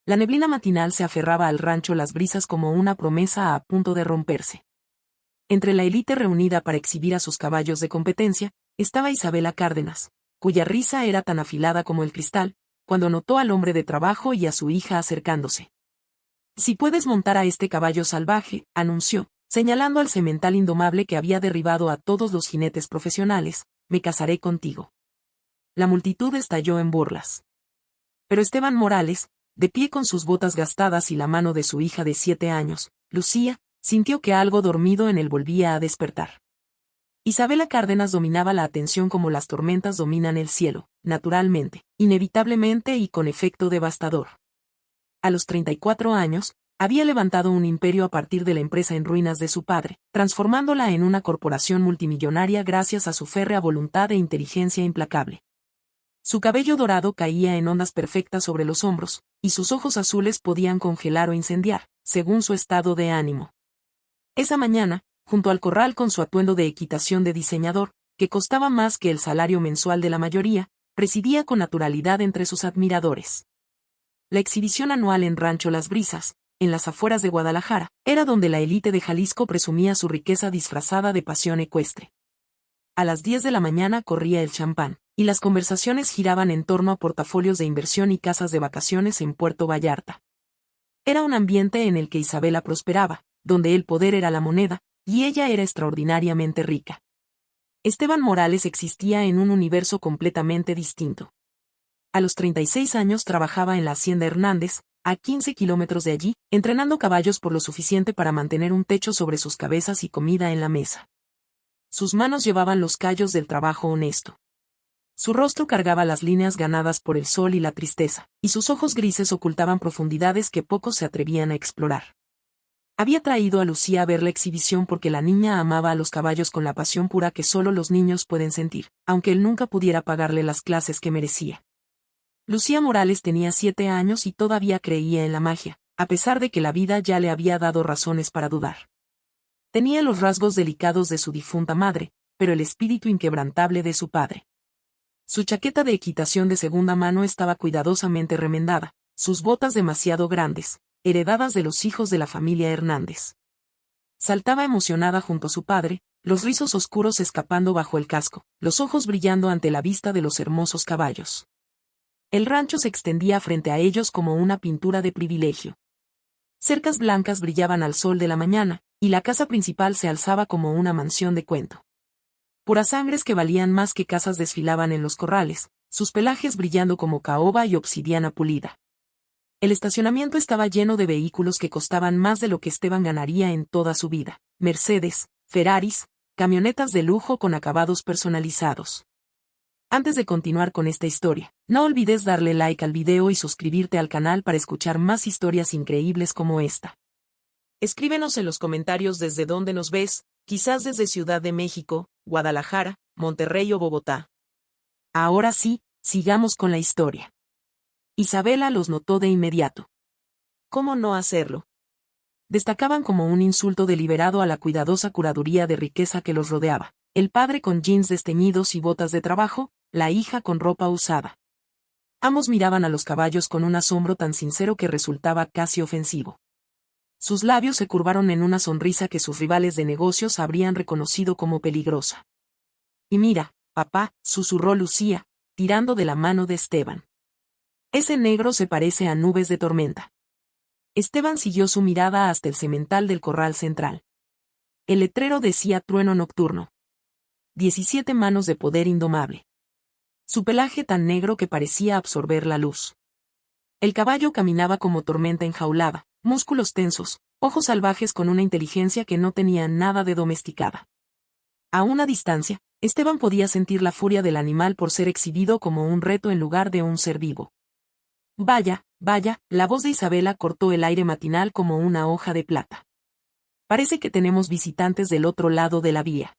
La neblina matinal se aferraba al rancho Las Brisas como una promesa a punto de romperse. Entre la élite reunida para exhibir a sus caballos de competencia, estaba Isabela Cárdenas, cuya risa era tan afilada como el cristal, cuando notó al hombre de trabajo y a su hija acercándose. «Si puedes montar a este caballo salvaje», anunció, señalando al semental indomable que había derribado a todos los jinetes profesionales, «me casaré contigo». La multitud estalló en burlas. Pero Esteban Morales, de pie con sus botas gastadas y la mano de su hija de 7 años, Lucía, sintió que algo dormido en él volvía a despertar. Isabela Cárdenas dominaba la atención como las tormentas dominan el cielo, naturalmente, inevitablemente y con efecto devastador. A los 34 años, había levantado un imperio a partir de la empresa en ruinas de su padre, transformándola en una corporación multimillonaria gracias a su férrea voluntad e inteligencia implacable. Su cabello dorado caía en ondas perfectas sobre los hombros, y sus ojos azules podían congelar o incendiar, según su estado de ánimo. Esa mañana, junto al corral con su atuendo de equitación de diseñador, que costaba más que el salario mensual de la mayoría, presidía con naturalidad entre sus admiradores. La exhibición anual en Rancho Las Brisas, en las afueras de Guadalajara, era donde la élite de Jalisco presumía su riqueza disfrazada de pasión ecuestre. A las 10 de la mañana corría el champán, y las conversaciones giraban en torno a portafolios de inversión y casas de vacaciones en Puerto Vallarta. Era un ambiente en el que Isabela prosperaba, donde el poder era la moneda, y ella era extraordinariamente rica. Esteban Morales existía en un universo completamente distinto. A los 36 años trabajaba en la Hacienda Hernández, a 15 kilómetros de allí, entrenando caballos por lo suficiente para mantener un techo sobre sus cabezas y comida en la mesa. Sus manos llevaban los callos del trabajo honesto. Su rostro cargaba las líneas ganadas por el sol y la tristeza, y sus ojos grises ocultaban profundidades que pocos se atrevían a explorar. Había traído a Lucía a ver la exhibición porque la niña amaba a los caballos con la pasión pura que solo los niños pueden sentir, aunque él nunca pudiera pagarle las clases que merecía. Lucía Morales tenía 7 años y todavía creía en la magia, a pesar de que la vida ya le había dado razones para dudar. Tenía los rasgos delicados de su difunta madre, pero el espíritu inquebrantable de su padre. Su chaqueta de equitación de segunda mano estaba cuidadosamente remendada, sus botas demasiado grandes, heredadas de los hijos de la familia Hernández. Saltaba emocionada junto a su padre, los rizos oscuros escapando bajo el casco, los ojos brillando ante la vista de los hermosos caballos. El rancho se extendía frente a ellos como una pintura de privilegio. Cercas blancas brillaban al sol de la mañana, y la casa principal se alzaba como una mansión de cuento. Puras sangres que valían más que casas desfilaban en los corrales, sus pelajes brillando como caoba y obsidiana pulida. El estacionamiento estaba lleno de vehículos que costaban más de lo que Esteban ganaría en toda su vida: Mercedes, Ferraris, camionetas de lujo con acabados personalizados. Antes de continuar con esta historia, no olvides darle like al video y suscribirte al canal para escuchar más historias increíbles como esta. Escríbenos en los comentarios desde dónde nos ves, quizás desde Ciudad de México, Guadalajara, Monterrey o Bogotá. Ahora sí, sigamos con la historia. Isabela los notó de inmediato. ¿Cómo no hacerlo? Destacaban como un insulto deliberado a la cuidadosa curaduría de riqueza que los rodeaba, el padre con jeans desteñidos y botas de trabajo, la hija con ropa usada. Ambos miraban a los caballos con un asombro tan sincero que resultaba casi ofensivo. Sus labios se curvaron en una sonrisa que sus rivales de negocios habrían reconocido como peligrosa. «Y mira, papá», susurró Lucía, tirando de la mano de Esteban. «Ese negro se parece a nubes de tormenta». Esteban siguió su mirada hasta el semental del corral central. El letrero decía trueno nocturno. 17 manos de poder indomable. Su pelaje tan negro que parecía absorber la luz. El caballo caminaba como tormenta enjaulada, músculos tensos, ojos salvajes con una inteligencia que no tenía nada de domesticada. A una distancia, Esteban podía sentir la furia del animal por ser exhibido como un reto en lugar de un ser vivo. «Vaya, vaya», la voz de Isabela cortó el aire matinal como una hoja de plata. «Parece que tenemos visitantes del otro lado de la vía».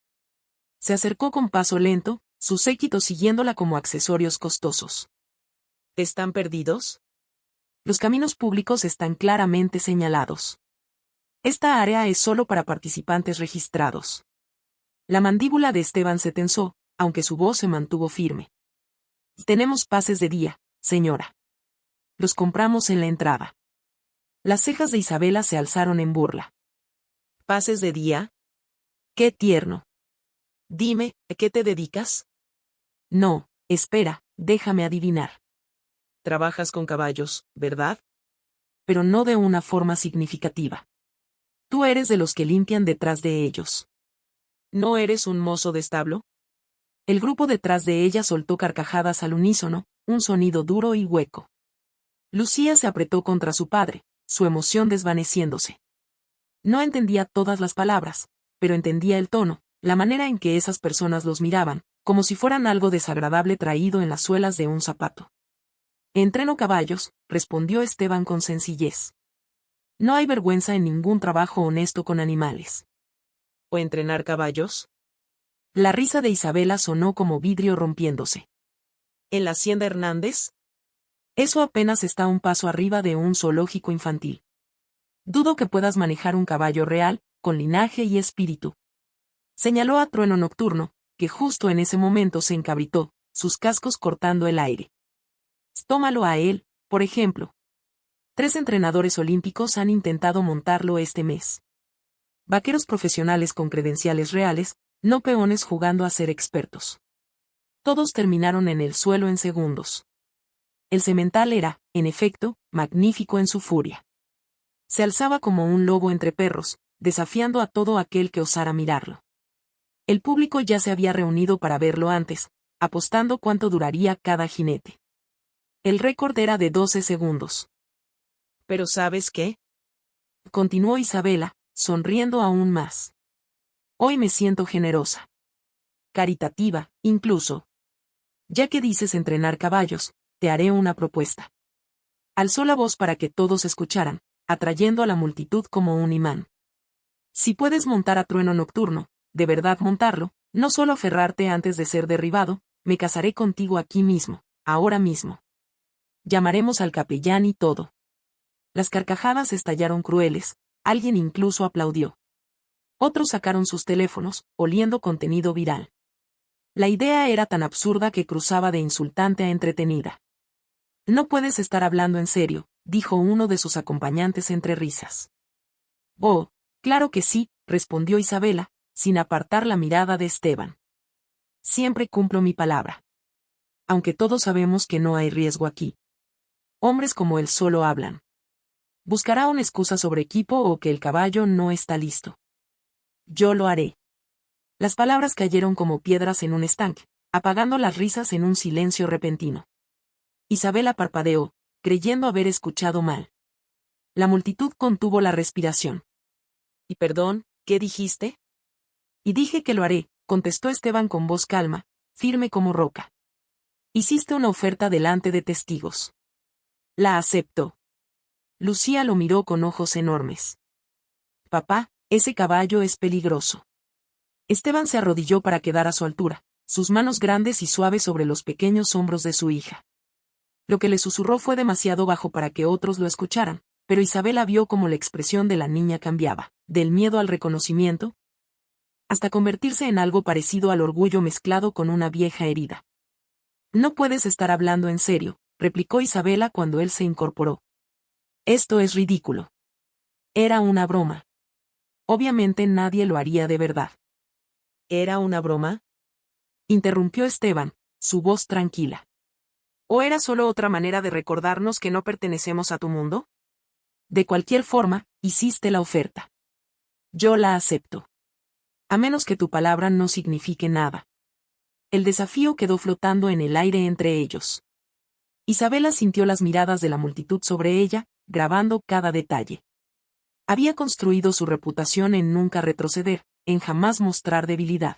Se acercó con paso lento, su séquito siguiéndola como accesorios costosos. «¿Están perdidos?» Los caminos públicos están claramente señalados. Esta área es solo para participantes registrados. La mandíbula de Esteban se tensó, aunque su voz se mantuvo firme. «Tenemos pases de día, señora». Los compramos en la entrada. Las cejas de Isabela se alzaron en burla. ¿Pases de día? ¡Qué tierno! Dime, ¿a qué te dedicas? No, espera, déjame adivinar. Trabajas con caballos, ¿verdad? Pero no de una forma significativa. Tú eres de los que limpian detrás de ellos. ¿No eres un mozo de establo? El grupo detrás de ella soltó carcajadas al unísono, un sonido duro y hueco. Lucía se apretó contra su padre, su emoción desvaneciéndose. No entendía todas las palabras, pero entendía el tono, la manera en que esas personas los miraban, como si fueran algo desagradable traído en las suelas de un zapato. Entreno caballos, respondió Esteban con sencillez. No hay vergüenza en ningún trabajo honesto con animales. ¿O entrenar caballos? La risa de Isabela sonó como vidrio rompiéndose. ¿En la hacienda Hernández? Eso apenas está un paso arriba de un zoológico infantil. Dudo que puedas manejar un caballo real, con linaje y espíritu. Señaló a Trueno Nocturno, que justo en ese momento se encabritó, sus cascos cortando el aire. Tómalo a él, por ejemplo. 3 entrenadores olímpicos han intentado montarlo este mes. Vaqueros profesionales con credenciales reales, no peones jugando a ser expertos. Todos terminaron en el suelo en segundos. El semental era, en efecto, magnífico en su furia. Se alzaba como un lobo entre perros, desafiando a todo aquel que osara mirarlo. El público ya se había reunido para verlo antes, apostando cuánto duraría cada jinete. El récord era de 12 segundos. ¿Pero sabes qué? Continuó Isabela, sonriendo aún más. Hoy me siento generosa. Caritativa, incluso. Ya que dices entrenar caballos, te haré una propuesta. Alzó la voz para que todos escucharan, atrayendo a la multitud como un imán. Si puedes montar a Trueno Nocturno, de verdad montarlo, no solo aferrarte antes de ser derribado, me casaré contigo aquí mismo, ahora mismo. Llamaremos al capellán y todo. Las carcajadas estallaron crueles, alguien incluso aplaudió. Otros sacaron sus teléfonos, oliendo contenido viral. La idea era tan absurda que cruzaba de insultante a entretenida. No puedes estar hablando en serio, dijo uno de sus acompañantes entre risas. Oh, claro que sí, respondió Isabela, sin apartar la mirada de Esteban. Siempre cumplo mi palabra. Aunque todos sabemos que no hay riesgo aquí. Hombres como él solo hablan. Buscará una excusa sobre equipo o que el caballo no está listo. Yo lo haré. Las palabras cayeron como piedras en un estanque, apagando las risas en un silencio repentino. Isabela parpadeó, creyendo haber escuchado mal. La multitud contuvo la respiración. Y perdón, ¿qué dijiste? Y dije que lo haré, contestó Esteban con voz calma, firme como roca. Hiciste una oferta delante de testigos. La aceptó. Lucía lo miró con ojos enormes. Papá, ese caballo es peligroso. Esteban se arrodilló para quedar a su altura, sus manos grandes y suaves sobre los pequeños hombros de su hija. Lo que le susurró fue demasiado bajo para que otros lo escucharan, pero Isabela vio cómo la expresión de la niña cambiaba, del miedo al reconocimiento, hasta convertirse en algo parecido al orgullo mezclado con una vieja herida. No puedes estar hablando en serio, replicó Isabela cuando él se incorporó. Esto es ridículo. Era una broma. Obviamente nadie lo haría de verdad. ¿Era una broma? Interrumpió Esteban, su voz tranquila. ¿O era solo otra manera de recordarnos que no pertenecemos a tu mundo? De cualquier forma, hiciste la oferta. Yo la acepto. A menos que tu palabra no signifique nada. El desafío quedó flotando en el aire entre ellos. Isabela sintió las miradas de la multitud sobre ella, grabando cada detalle. Había construido su reputación en nunca retroceder, en jamás mostrar debilidad.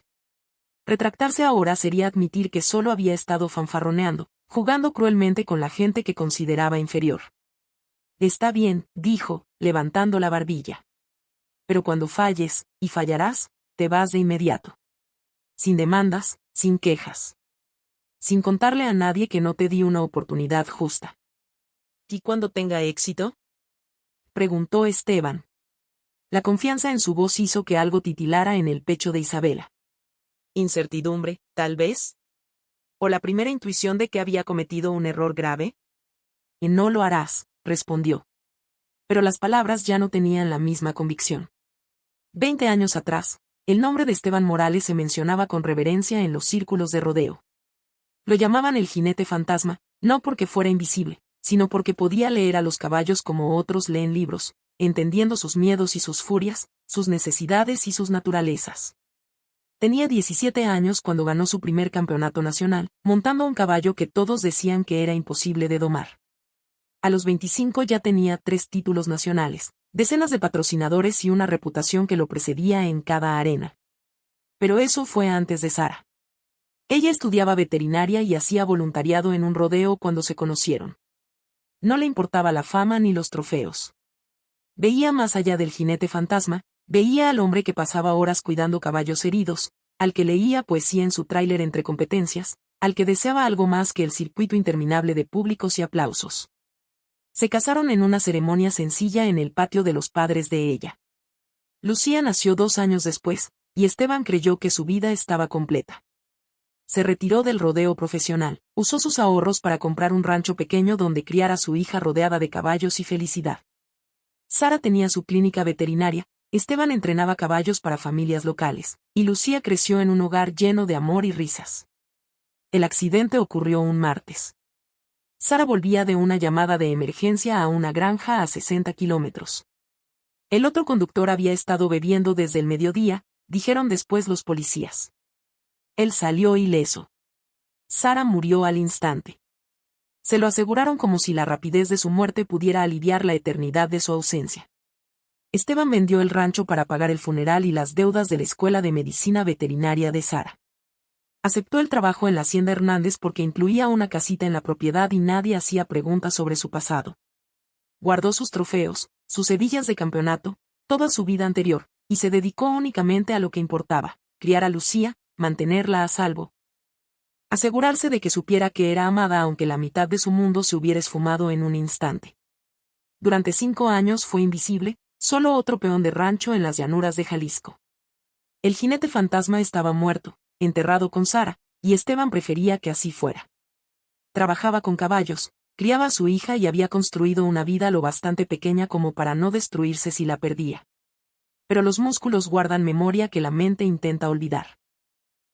Retractarse ahora sería admitir que solo había estado fanfarroneando, jugando cruelmente con la gente que consideraba inferior. Está bien, dijo, levantando la barbilla. Pero cuando falles, y fallarás, te vas de inmediato. Sin demandas, sin quejas. Sin contarle a nadie que no te di una oportunidad justa. ¿Y cuando tenga éxito? Preguntó Esteban. La confianza en su voz hizo que algo titilara en el pecho de Isabela. ¿Incertidumbre, tal vez? ¿O la primera intuición de que había cometido un error grave? y no lo harás, respondió. Pero las palabras ya no tenían la misma convicción. 20 años atrás, el nombre de Esteban Morales se mencionaba con reverencia en los círculos de rodeo. Lo llamaban el jinete fantasma, no porque fuera invisible, sino porque podía leer a los caballos como otros leen libros, entendiendo sus miedos y sus furias, sus necesidades y sus naturalezas. Tenía 17 años cuando ganó su primer campeonato nacional, montando un caballo que todos decían que era imposible de domar. A los 25 ya tenía 3 títulos nacionales, decenas de patrocinadores y una reputación que lo precedía en cada arena. Pero eso fue antes de Sara. Ella estudiaba veterinaria y hacía voluntariado en un rodeo cuando se conocieron. No le importaba la fama ni los trofeos. Veía más allá del jinete fantasma, veía al hombre que pasaba horas cuidando caballos heridos, al que leía poesía en su tráiler entre competencias, al que deseaba algo más que el circuito interminable de públicos y aplausos. Se casaron en una ceremonia sencilla en el patio de los padres de ella. Lucía nació 2 años después, y Esteban creyó que su vida estaba completa. Se retiró del rodeo profesional, usó sus ahorros para comprar un rancho pequeño donde criar a su hija rodeada de caballos y felicidad. Sara tenía su clínica veterinaria, Esteban entrenaba caballos para familias locales, y Lucía creció en un hogar lleno de amor y risas. El accidente ocurrió un martes. Sara volvía de una llamada de emergencia a una granja a 60 kilómetros. El otro conductor había estado bebiendo desde el mediodía, dijeron después los policías. Él salió ileso. Sara murió al instante. Se lo aseguraron como si la rapidez de su muerte pudiera aliviar la eternidad de su ausencia. Esteban vendió el rancho para pagar el funeral y las deudas de la escuela de medicina veterinaria de Sara. Aceptó el trabajo en la hacienda Hernández porque incluía una casita en la propiedad y nadie hacía preguntas sobre su pasado. Guardó sus trofeos, sus hebillas de campeonato, toda su vida anterior, y se dedicó únicamente a lo que importaba, criar a Lucía, mantenerla a salvo. Asegurarse de que supiera que era amada aunque la mitad de su mundo se hubiera esfumado en un instante. Durante 5 años fue invisible, solo otro peón de rancho en las llanuras de Jalisco. El jinete fantasma estaba muerto, enterrado con Sara, y Esteban prefería que así fuera. Trabajaba con caballos, criaba a su hija y había construido una vida lo bastante pequeña como para no destruirse si la perdía. Pero los músculos guardan memoria que la mente intenta olvidar.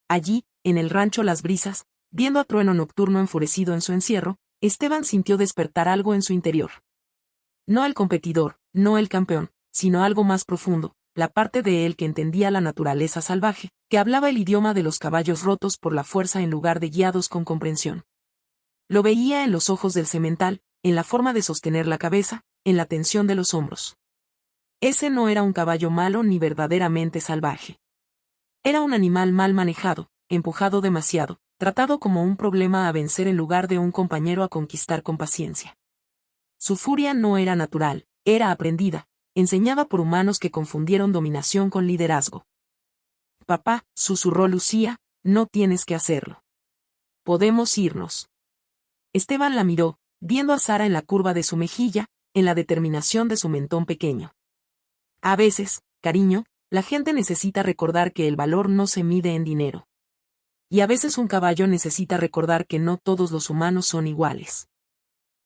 Allí, en el rancho Las Brisas, viendo a Trueno Nocturno enfurecido en su encierro, Esteban sintió despertar algo en su interior. No el competidor, no el campeón, sino algo más profundo, la parte de él que entendía la naturaleza salvaje, que hablaba el idioma de los caballos rotos por la fuerza en lugar de guiados con comprensión. Lo veía en los ojos del semental, en la forma de sostener la cabeza, en la tensión de los hombros. Ese no era un caballo malo ni verdaderamente salvaje. Era un animal mal manejado, empujado demasiado, tratado como un problema a vencer en lugar de un compañero a conquistar con paciencia. Su furia no era natural, era aprendida, enseñada por humanos que confundieron dominación con liderazgo. Papá, susurró Lucía, no tienes que hacerlo. Podemos irnos. Esteban la miró, viendo a Sara en la curva de su mejilla, en la determinación de su mentón pequeño. A veces, cariño, la gente necesita recordar que el valor no se mide en dinero. Y a veces un caballo necesita recordar que no todos los humanos son iguales.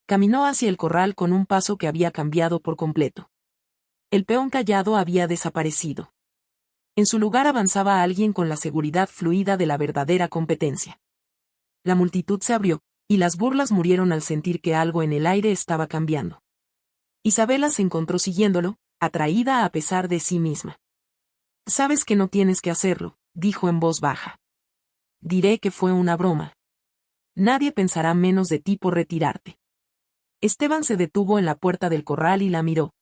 Caminó hacia el corral con un paso que había cambiado por completo. El peón callado había desaparecido. En su lugar avanzaba alguien con la seguridad fluida de la verdadera competencia. La multitud se abrió, y las burlas murieron al sentir que algo en el aire estaba cambiando. Isabela se encontró siguiéndolo, atraída a pesar de sí misma. Sabes que no tienes que hacerlo, dijo en voz baja. Diré que fue una broma. Nadie pensará menos de ti por retirarte. Esteban se detuvo en la puerta del corral y la miró.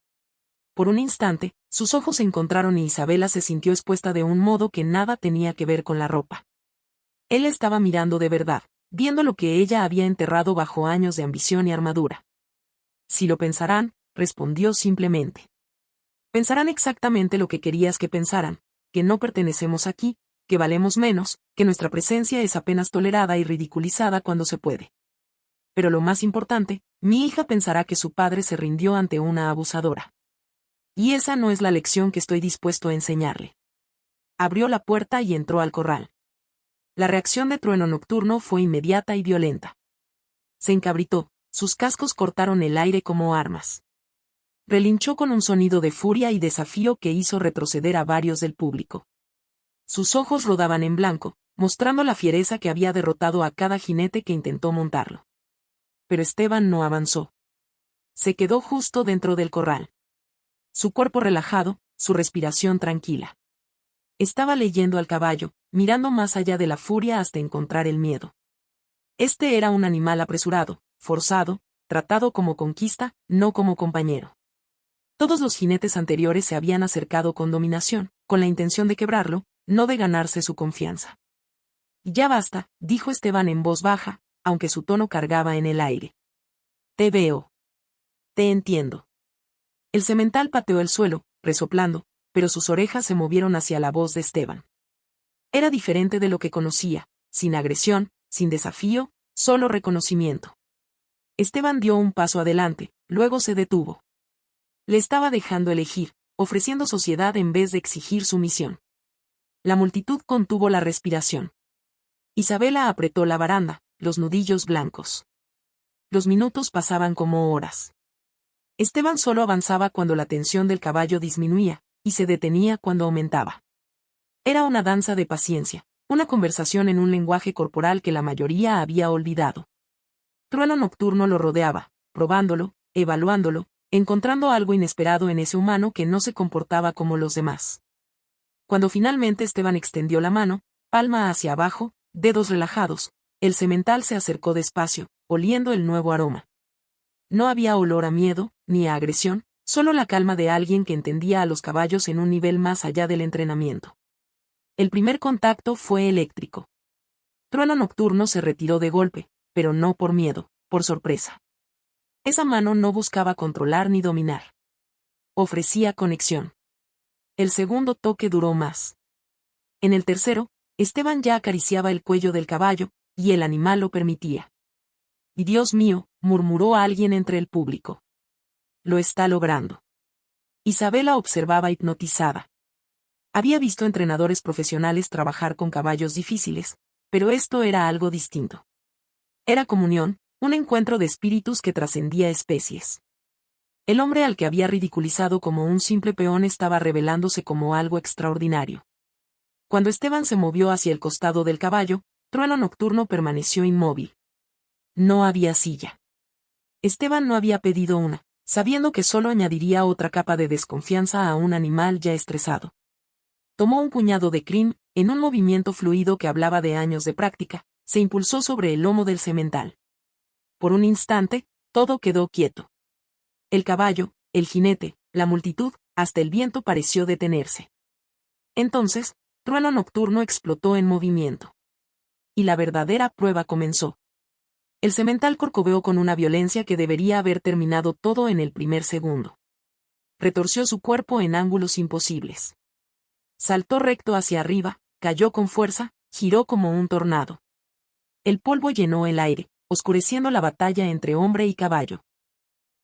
Por un instante, sus ojos se encontraron y Isabela se sintió expuesta de un modo que nada tenía que ver con la ropa. Él estaba mirando de verdad, viendo lo que ella había enterrado bajo años de ambición y armadura. Si lo pensarán, respondió simplemente. Pensarán exactamente lo que querías que pensaran, que no pertenecemos aquí, que valemos menos, que nuestra presencia es apenas tolerada y ridiculizada cuando se puede. Pero lo más importante, mi hija pensará que su padre se rindió ante una abusadora. Y esa no es la lección que estoy dispuesto a enseñarle. Abrió la puerta y entró al corral. La reacción de Trueno Nocturno fue inmediata y violenta. Se encabritó, Sus cascos cortaron el aire como armas. Relinchó con un sonido de furia y desafío que hizo retroceder a varios del público. Sus ojos rodaban en blanco, mostrando la fiereza que había derrotado a cada jinete que intentó montarlo. Pero Esteban no avanzó. Se quedó justo dentro del corral. Su cuerpo relajado, su respiración tranquila. Estaba leyendo al caballo, mirando más allá de la furia hasta encontrar el miedo. Este era un animal apresurado, forzado, tratado como conquista, no como compañero. Todos los jinetes anteriores se habían acercado con dominación, con la intención de quebrarlo, no de ganarse su confianza. Ya basta, dijo Esteban en voz baja, aunque su tono cargaba en el aire. Te veo. Te entiendo. El semental pateó el suelo, resoplando, pero sus orejas se movieron hacia la voz de Esteban. Era diferente de lo que conocía, sin agresión, sin desafío, solo reconocimiento. Esteban dio un paso adelante, luego se detuvo. Le estaba dejando elegir, ofreciendo sociedad en vez de exigir sumisión. La multitud contuvo la respiración. Isabela apretó la baranda, los nudillos blancos. Los minutos pasaban como horas. Esteban solo avanzaba cuando la tensión del caballo disminuía, y se detenía cuando aumentaba. Era una danza de paciencia, una conversación en un lenguaje corporal que la mayoría había olvidado. Trueno Nocturno lo rodeaba, probándolo, evaluándolo, encontrando algo inesperado en ese humano que no se comportaba como los demás. Cuando finalmente Esteban extendió la mano, palma hacia abajo, dedos relajados, el semental se acercó despacio, oliendo el nuevo aroma. No había olor a miedo, ni a agresión, solo la calma de alguien que entendía a los caballos en un nivel más allá del entrenamiento. El primer contacto fue eléctrico. Trueno Nocturno se retiró de golpe, pero no por miedo, por sorpresa. Esa mano no buscaba controlar ni dominar. Ofrecía conexión. El segundo toque duró más. En el tercero, Esteban ya acariciaba el cuello del caballo, y el animal lo permitía. «Y Dios mío», murmuró alguien entre el público. «Lo está logrando». Isabela observaba hipnotizada. Había visto entrenadores profesionales trabajar con caballos difíciles, pero esto era algo distinto. Era comunión, un encuentro de espíritus que trascendía especies. El hombre al que había ridiculizado como un simple peón estaba revelándose como algo extraordinario. Cuando Esteban se movió hacia el costado del caballo, Trueno Nocturno permaneció inmóvil. No había silla. Esteban no había pedido una, sabiendo que solo añadiría otra capa de desconfianza a un animal ya estresado. Tomó un puñado de crin, en un movimiento fluido que hablaba de años de práctica, se impulsó sobre el lomo del semental. Por un instante, todo quedó quieto. El caballo, el jinete, la multitud, hasta el viento pareció detenerse. Entonces, Trueno Nocturno explotó en movimiento. Y la verdadera prueba comenzó. El semental corcoveó con una violencia que debería haber terminado todo en el primer segundo. Retorció su cuerpo en ángulos imposibles. Saltó recto hacia arriba, cayó con fuerza, giró como un tornado. El polvo llenó el aire, oscureciendo la batalla entre hombre y caballo.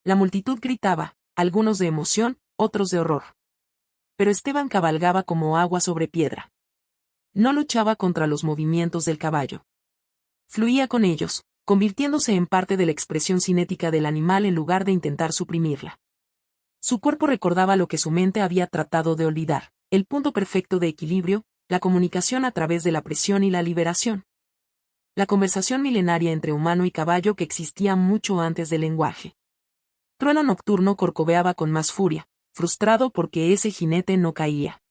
La multitud gritaba, algunos de emoción, otros de horror. Pero Esteban cabalgaba como agua sobre piedra. No luchaba contra los movimientos del caballo. Fluía con ellos, convirtiéndose en parte de la expresión cinética del animal en lugar de intentar suprimirla. Su cuerpo recordaba lo que su mente había tratado de olvidar, el punto perfecto de equilibrio, la comunicación a través de la presión y la liberación. La conversación milenaria entre humano y caballo que existía mucho antes del lenguaje. Trueno Nocturno corcoveaba con más furia, frustrado porque ese jinete no caía.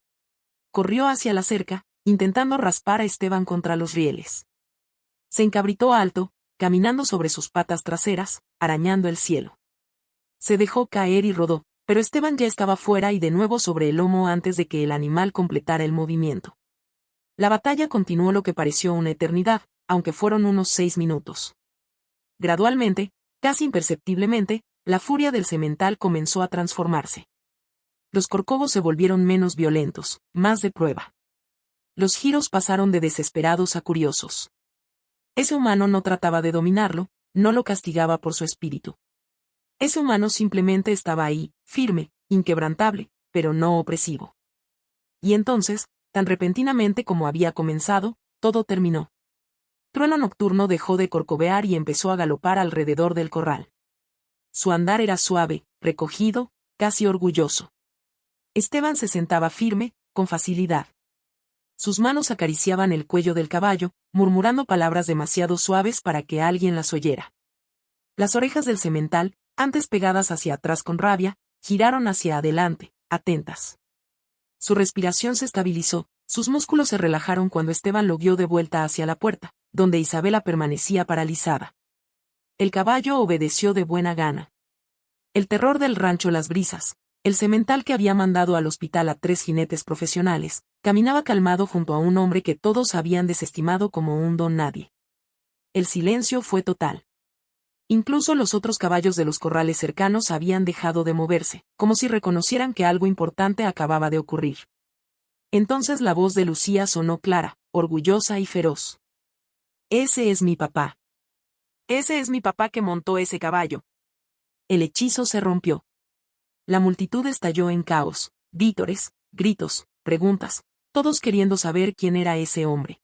Corrió hacia la cerca, intentando raspar a Esteban contra los rieles. Se encabritó alto, caminando sobre sus patas traseras, arañando el cielo. Se dejó caer y rodó, pero Esteban ya estaba fuera y de nuevo sobre el lomo antes de que el animal completara el movimiento. La batalla continuó lo que pareció una eternidad, aunque fueron unos 6 minutos. Gradualmente, casi imperceptiblemente, la furia del semental comenzó a transformarse. Los corcovos se volvieron menos violentos, más de prueba. Los giros pasaron de desesperados a curiosos. Ese humano no trataba de dominarlo, no lo castigaba por su espíritu. Ese humano simplemente estaba ahí, firme, inquebrantable, pero no opresivo. Y entonces, tan repentinamente como había comenzado, todo terminó. Trueno Nocturno dejó de corcovear y empezó a galopar alrededor del corral. Su andar era suave, recogido, casi orgulloso. Esteban se sentaba firme, con facilidad. Sus manos acariciaban el cuello del caballo, murmurando palabras demasiado suaves para que alguien las oyera. Las orejas del semental, antes pegadas hacia atrás con rabia, giraron hacia adelante, atentas. Su respiración se estabilizó, sus músculos se relajaron cuando Esteban lo guió de vuelta hacia la puerta, donde Isabela permanecía paralizada. El caballo obedeció de buena gana. El terror del rancho Las Brisas, el semental que había mandado al hospital a 3 jinetes profesionales, caminaba calmado junto a un hombre que todos habían desestimado como un don nadie. El silencio fue total. Incluso los otros caballos de los corrales cercanos habían dejado de moverse, como si reconocieran que algo importante acababa de ocurrir. Entonces la voz de Lucía sonó clara, orgullosa y feroz. «Ese es mi papá. Ese es mi papá que montó ese caballo». El hechizo se rompió. La multitud estalló en caos, vítores, gritos, preguntas, todos queriendo saber quién era ese hombre.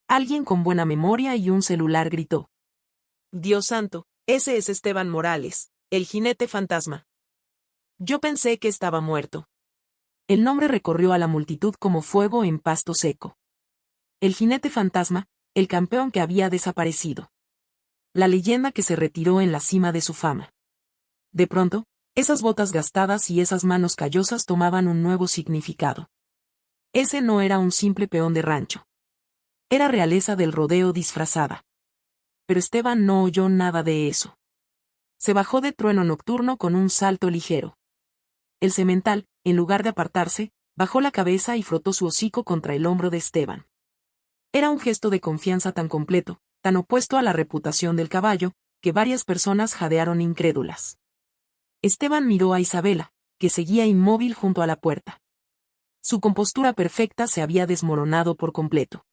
Alguien con buena memoria y un celular gritó: «Dios santo, ese es Esteban Morales, el jinete fantasma. Yo pensé que estaba muerto». El nombre recorrió a la multitud como fuego en pasto seco. El jinete fantasma, el campeón que había desaparecido. La leyenda que se retiró en la cima de su fama. De pronto, esas botas gastadas y esas manos callosas tomaban un nuevo significado. Ese no era un simple peón de rancho. Era realeza del rodeo disfrazada. Pero Esteban no oyó nada de eso. Se bajó de Trueno Nocturno con un salto ligero. El semental, en lugar de apartarse, bajó la cabeza y frotó su hocico contra el hombro de Esteban. Era un gesto de confianza tan completo, tan opuesto a la reputación del caballo, que varias personas jadearon incrédulas. Esteban miró a Isabela, que seguía inmóvil junto a la puerta. Su compostura perfecta se había desmoronado por completo.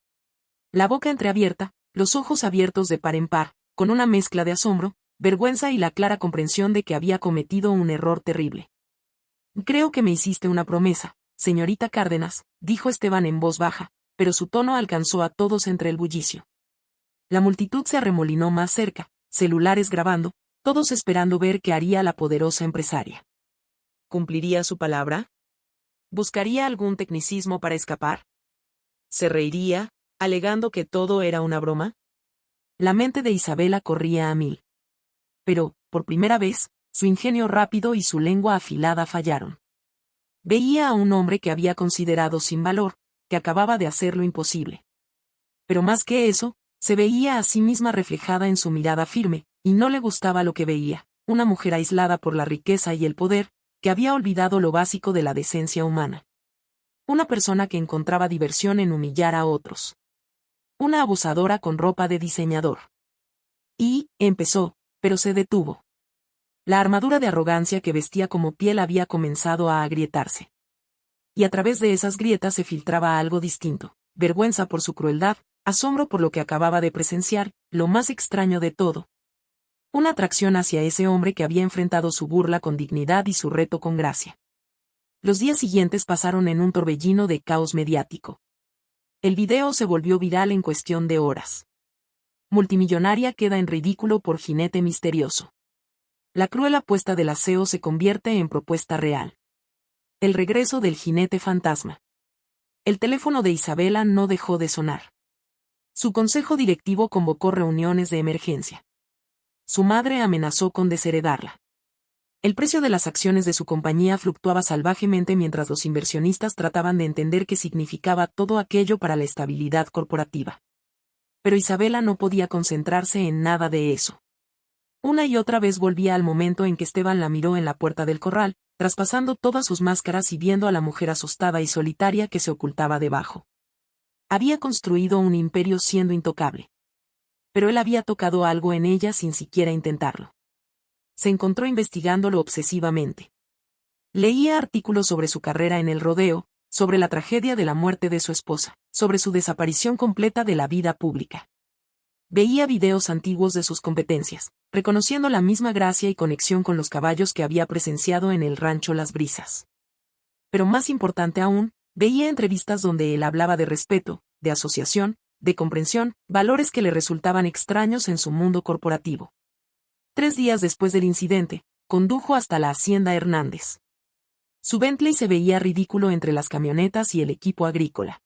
La boca entreabierta, los ojos abiertos de par en par, con una mezcla de asombro, vergüenza y la clara comprensión de que había cometido un error terrible. «Creo que me hiciste una promesa, señorita Cárdenas», dijo Esteban en voz baja, pero su tono alcanzó a todos entre el bullicio. La multitud se arremolinó más cerca, celulares grabando, todos esperando ver qué haría la poderosa empresaria. ¿Cumpliría su palabra? ¿Buscaría algún tecnicismo para escapar? ¿Se reiría, alegando que todo era una broma? La mente de Isabela corría a 1000. Pero, por primera vez, su ingenio rápido y su lengua afilada fallaron. Veía a un hombre que había considerado sin valor, que acababa de hacer lo imposible. Pero más que eso, se veía a sí misma reflejada en su mirada firme, y no le gustaba lo que veía, una mujer aislada por la riqueza y el poder, que había olvidado lo básico de la decencia humana. Una persona que encontraba diversión en humillar a otros. Una abusadora con ropa de diseñador. Y, empezó, pero se detuvo. La armadura de arrogancia que vestía como piel había comenzado a agrietarse. Y a través de esas grietas se filtraba algo distinto, vergüenza por su crueldad, asombro por lo que acababa de presenciar, lo más extraño de todo. Una atracción hacia ese hombre que había enfrentado su burla con dignidad y su reto con gracia. Los días siguientes pasaron en un torbellino de caos mediático. El video se volvió viral en cuestión de horas. Multimillonaria queda en ridículo por jinete misterioso. La cruel apuesta del aseo se convierte en propuesta real. El regreso del jinete fantasma. El teléfono de Isabela no dejó de sonar. Su consejo directivo convocó reuniones de emergencia. Su madre amenazó con desheredarla. El precio de las acciones de su compañía fluctuaba salvajemente mientras los inversionistas trataban de entender qué significaba todo aquello para la estabilidad corporativa. Pero Isabela no podía concentrarse en nada de eso. Una y otra vez volvía al momento en que Esteban la miró en la puerta del corral, traspasando todas sus máscaras y viendo a la mujer asustada y solitaria que se ocultaba debajo. Había construido un imperio siendo intocable. Pero él había tocado algo en ella sin siquiera intentarlo. Se encontró investigándolo obsesivamente. Leía artículos sobre su carrera en el rodeo, sobre la tragedia de la muerte de su esposa, sobre su desaparición completa de la vida pública. Veía videos antiguos de sus competencias, reconociendo la misma gracia y conexión con los caballos que había presenciado en el rancho Las Brisas. Pero más importante aún, veía entrevistas donde él hablaba de respeto, de asociación, de comprensión, valores que le resultaban extraños en su mundo corporativo. 3 días después del incidente, condujo hasta la hacienda Hernández. Su Bentley se veía ridículo entre las camionetas y el equipo agrícola.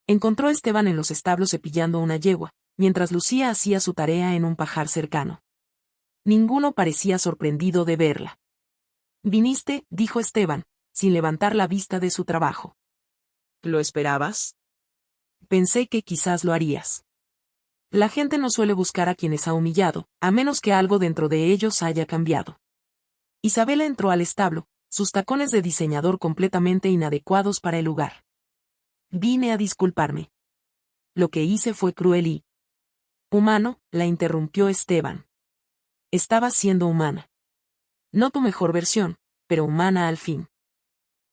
Encontró a Esteban en los establos cepillando una yegua, mientras Lucía hacía su tarea en un pajar cercano. Ninguno parecía sorprendido de verla. «¿Viniste?», dijo Esteban, sin levantar la vista de su trabajo. ¿Lo esperabas? Pensé que quizás lo harías. La gente no suele buscar a quienes ha humillado, a menos que algo dentro de ellos haya cambiado. Isabela entró al establo, sus tacones de diseñador completamente inadecuados para el lugar. «Vine a disculparme. Lo que hice fue cruel y humano», la interrumpió Esteban. «Estaba siendo humana. No tu mejor versión, pero humana al fin».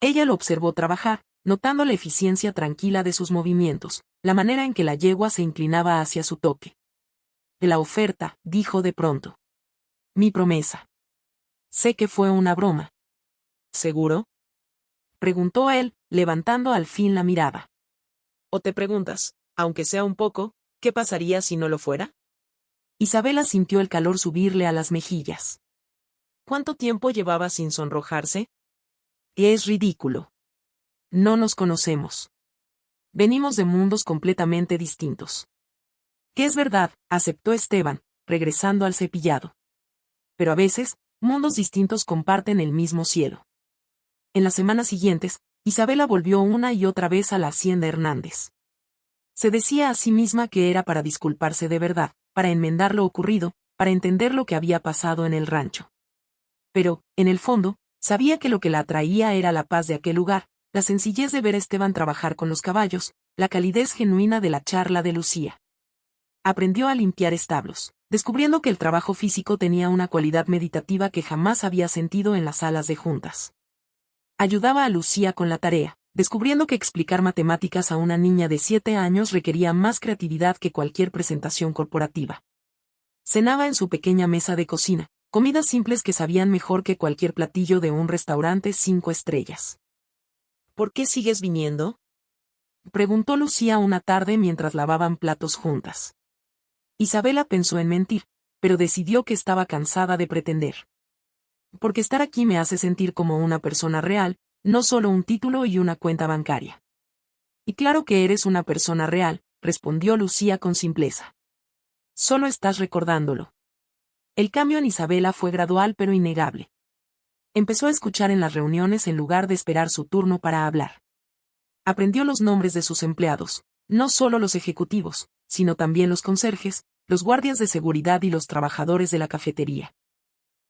Ella lo observó trabajar, notando la eficiencia tranquila de sus movimientos, la manera en que la yegua se inclinaba hacia su toque. «La oferta», dijo de pronto. «Mi promesa. Sé que fue una broma». ¿Seguro?, preguntó él, levantando al fin la mirada. ¿O te preguntas, aunque sea un poco, qué pasaría si no lo fuera? Isabela sintió el calor subirle a las mejillas. ¿Cuánto tiempo llevaba sin sonrojarse? Es ridículo. No nos conocemos. Venimos de mundos completamente distintos. Que es verdad, aceptó Esteban, regresando al cepillado. Pero a veces, mundos distintos comparten el mismo cielo. En las semanas siguientes, Isabela volvió una y otra vez a la hacienda Hernández. Se decía a sí misma que era para disculparse de verdad, para enmendar lo ocurrido, para entender lo que había pasado en el rancho. Pero, en el fondo, sabía que lo que la atraía era la paz de aquel lugar, la sencillez de ver a Esteban trabajar con los caballos, la calidez genuina de la charla de Lucía. Aprendió a limpiar establos, descubriendo que el trabajo físico tenía una cualidad meditativa que jamás había sentido en las salas de juntas. Ayudaba a Lucía con la tarea, descubriendo que explicar matemáticas a una niña de 7 años requería más creatividad que cualquier presentación corporativa. Cenaba en su pequeña mesa de cocina, comidas simples que sabían mejor que cualquier platillo de un restaurante 5 estrellas. ¿Por qué sigues viniendo?, preguntó Lucía una tarde mientras lavaban platos juntas. Isabela pensó en mentir, pero decidió que estaba cansada de pretender. «Porque estar aquí me hace sentir como una persona real, no solo un título y una cuenta bancaria». «Y claro que eres una persona real», respondió Lucía con simpleza. «Solo estás recordándolo». El cambio en Isabela fue gradual pero innegable. Empezó a escuchar en las reuniones en lugar de esperar su turno para hablar. Aprendió los nombres de sus empleados, no solo los ejecutivos, sino también los conserjes, los guardias de seguridad y los trabajadores de la cafetería.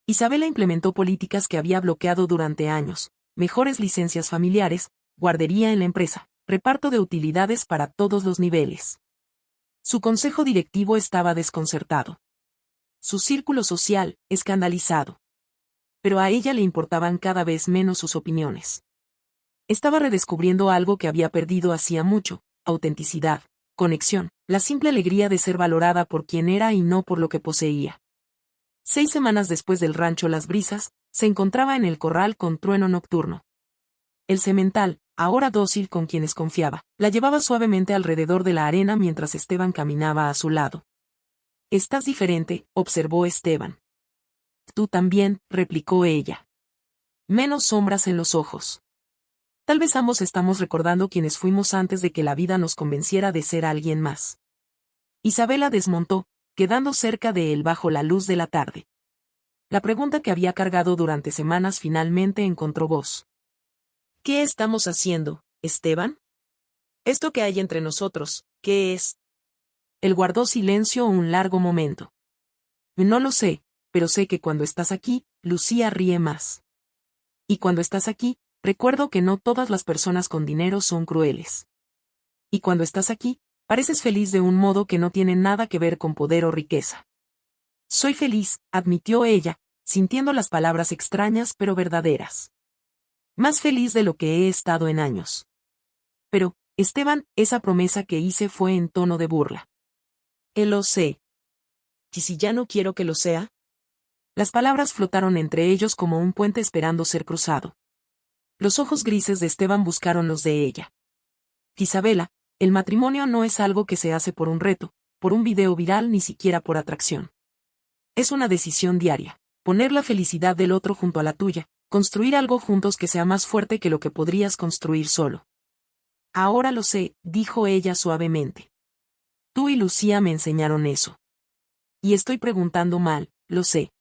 Isabela implementó políticas que había bloqueado durante años: mejores licencias familiares, guardería en la empresa, reparto de utilidades para todos los niveles. Su consejo directivo estaba desconcertado. Su círculo social, escandalizado. Pero a ella le importaban cada vez menos sus opiniones. Estaba redescubriendo algo que había perdido hacía mucho: autenticidad, conexión, la simple alegría de ser valorada por quien era y no por lo que poseía. 6 semanas después del rancho Las Brisas, se encontraba en el corral con Trueno Nocturno. El semental, ahora dócil con quienes confiaba, la llevaba suavemente alrededor de la arena mientras Esteban caminaba a su lado. «Estás diferente», observó Esteban. «Tú también», replicó ella. «Menos sombras en los ojos». Tal vez ambos estamos recordando quienes fuimos antes de que la vida nos convenciera de ser alguien más. Isabela desmontó, quedando cerca de él bajo la luz de la tarde. La pregunta que había cargado durante semanas finalmente encontró voz. ¿Qué estamos haciendo, Esteban? Esto que hay entre nosotros, ¿qué es? Él guardó silencio un largo momento. «No lo sé, pero sé que cuando estás aquí, Lucía ríe más. Y cuando estás aquí, recuerdo que no todas las personas con dinero son crueles. Y cuando estás aquí, pareces feliz de un modo que no tiene nada que ver con poder o riqueza». «Soy feliz», admitió ella, sintiendo las palabras extrañas pero verdaderas. «Más feliz de lo que he estado en años». «Pero, Esteban, esa promesa que hice fue en tono de burla». Lo sé. ¿Y si ya no quiero que lo sea? Las palabras flotaron entre ellos como un puente esperando ser cruzado. Los ojos grises de Esteban buscaron los de ella. «Isabela, El matrimonio no es algo que se hace por un reto, por un video viral ni siquiera por atracción. Es una decisión diaria, poner la felicidad del otro junto a la tuya, construir algo juntos que sea más fuerte que lo que podrías construir solo. Ahora lo sé, dijo ella suavemente. Tú y Lucía me enseñaron eso. Y estoy preguntando mal, lo sé.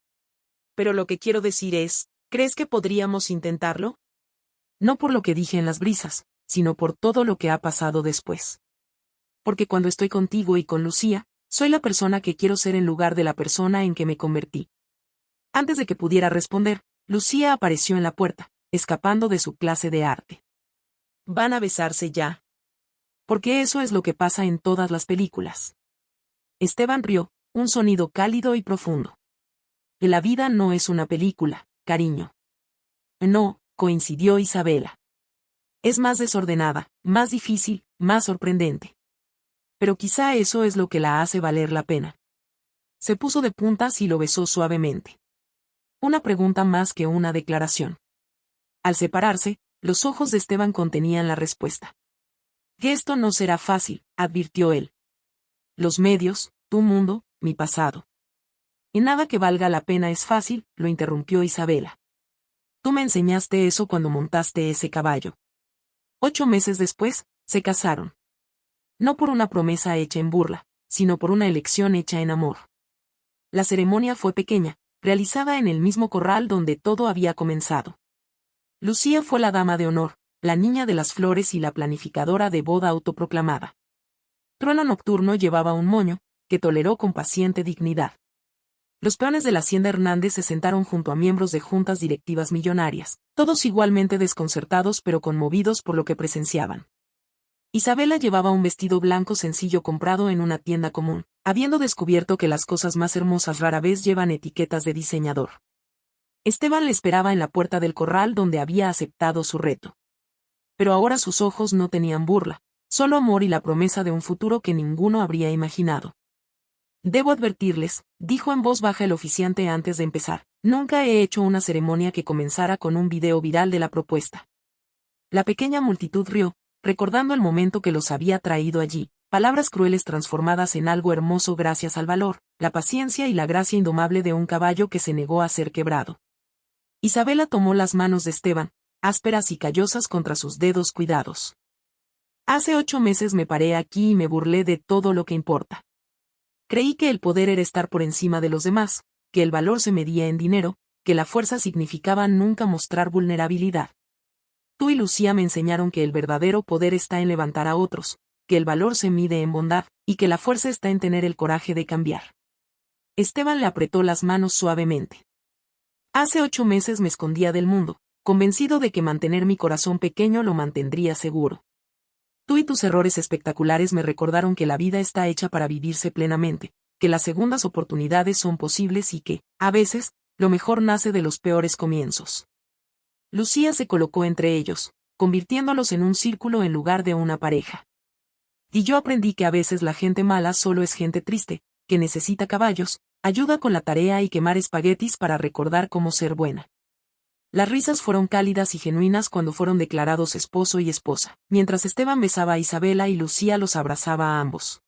Pero lo que quiero decir es, ¿crees que podríamos intentarlo? No por lo que dije en las brisas, sino por todo lo que ha pasado después. Porque cuando estoy contigo y con Lucía, soy la persona que quiero ser en lugar de la persona en que me convertí. Antes de que pudiera responder, Lucía apareció en la puerta, escapando de su clase de arte. ¿Van a besarse ya? Porque eso es lo que pasa en todas las películas. Esteban rió, un sonido cálido y profundo. La vida no es una película, cariño. No, coincidió Isabela. Es más desordenada, más difícil, más sorprendente. Pero quizá eso es lo que la hace valer la pena. Se puso de puntas y lo besó suavemente. Una pregunta más que una declaración. Al separarse, los ojos de Esteban contenían la respuesta. Que esto no será fácil, advirtió él. Los medios, tu mundo, mi pasado. Y nada que valga la pena es fácil, lo interrumpió Isabela. Tú me enseñaste eso cuando montaste ese caballo. 8 meses después, se casaron. No por una promesa hecha en burla, sino por una elección hecha en amor. La ceremonia fue pequeña, realizada en el mismo corral donde todo había comenzado. Lucía fue la dama de honor, la niña de las flores y la planificadora de boda autoproclamada. Trueno Nocturno llevaba un moño, que toleró con paciente dignidad. Los peones de la hacienda Hernández se sentaron junto a miembros de juntas directivas millonarias, todos igualmente desconcertados pero conmovidos por lo que presenciaban. Isabela llevaba un vestido blanco sencillo comprado en una tienda común, habiendo descubierto que las cosas más hermosas rara vez llevan etiquetas de diseñador. Esteban le esperaba en la puerta del corral donde había aceptado su reto. Pero ahora sus ojos no tenían burla, solo amor y la promesa de un futuro que ninguno habría imaginado. Debo advertirles, dijo en voz baja el oficiante antes de empezar, nunca he hecho una ceremonia que comenzara con un video viral de la propuesta. La pequeña multitud rió, recordando el momento que los había traído allí, palabras crueles transformadas en algo hermoso gracias al valor, la paciencia y la gracia indomable de un caballo que se negó a ser quebrado. Isabela tomó las manos de Esteban, ásperas y callosas contra sus dedos cuidados. Hace 8 meses me paré aquí y me burlé de todo lo que importa. Creí que el poder era estar por encima de los demás, que el valor se medía en dinero, que la fuerza significaba nunca mostrar vulnerabilidad. Tú y Lucía me enseñaron que el verdadero poder está en levantar a otros, que el valor se mide en bondad, y que la fuerza está en tener el coraje de cambiar. Esteban le apretó las manos suavemente. Hace 8 meses me escondía del mundo, convencido de que mantener mi corazón pequeño lo mantendría seguro. Tú y tus errores espectaculares me recordaron que la vida está hecha para vivirse plenamente, que las segundas oportunidades son posibles y que, a veces, lo mejor nace de los peores comienzos. Lucía se colocó entre ellos, convirtiéndolos en un círculo en lugar de una pareja. Y yo aprendí que a veces la gente mala solo es gente triste, que necesita caballos, ayuda con la tarea y quemar espaguetis para recordar cómo ser buena. Las risas fueron cálidas y genuinas cuando fueron declarados esposo y esposa, mientras Esteban besaba a Isabela y Lucía los abrazaba a ambos.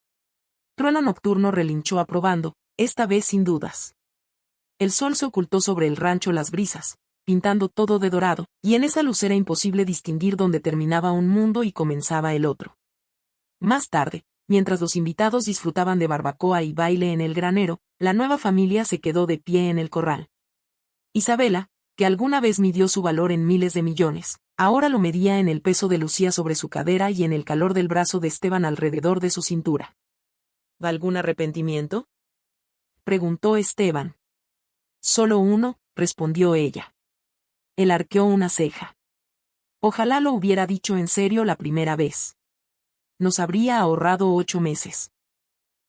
Trueno Nocturno relinchó aprobando, esta vez sin dudas. El sol se ocultó sobre el rancho Las Brisas, pintando todo de dorado, y en esa luz era imposible distinguir dónde terminaba un mundo y comenzaba el otro. Más tarde, mientras los invitados disfrutaban de barbacoa y baile en el granero, la nueva familia se quedó de pie en el corral. Isabela, que alguna vez midió su valor en miles de millones, ahora lo medía en el peso de Lucía sobre su cadera y en el calor del brazo de Esteban alrededor de su cintura. ¿Algún arrepentimiento? Preguntó Esteban. Solo uno, respondió ella. Él arqueó una ceja. Ojalá lo hubiera dicho en serio la primera vez. Nos habría ahorrado 8 meses.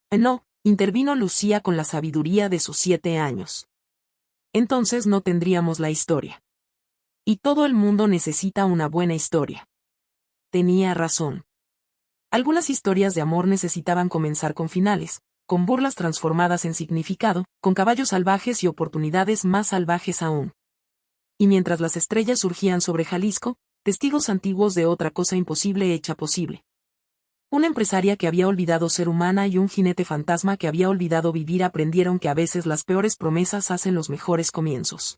No, intervino Lucía con la sabiduría de sus 7 años. Entonces no tendríamos la historia. Y todo el mundo necesita una buena historia. Tenía razón. Algunas historias de amor necesitaban comenzar con finales, con burlas transformadas en significado, con caballos salvajes y oportunidades más salvajes aún. Y mientras las estrellas surgían sobre Jalisco, testigos antiguos de otra cosa imposible hecha posible. Una empresaria que había olvidado ser humana y un jinete fantasma que había olvidado vivir aprendieron que a veces las peores promesas hacen los mejores comienzos.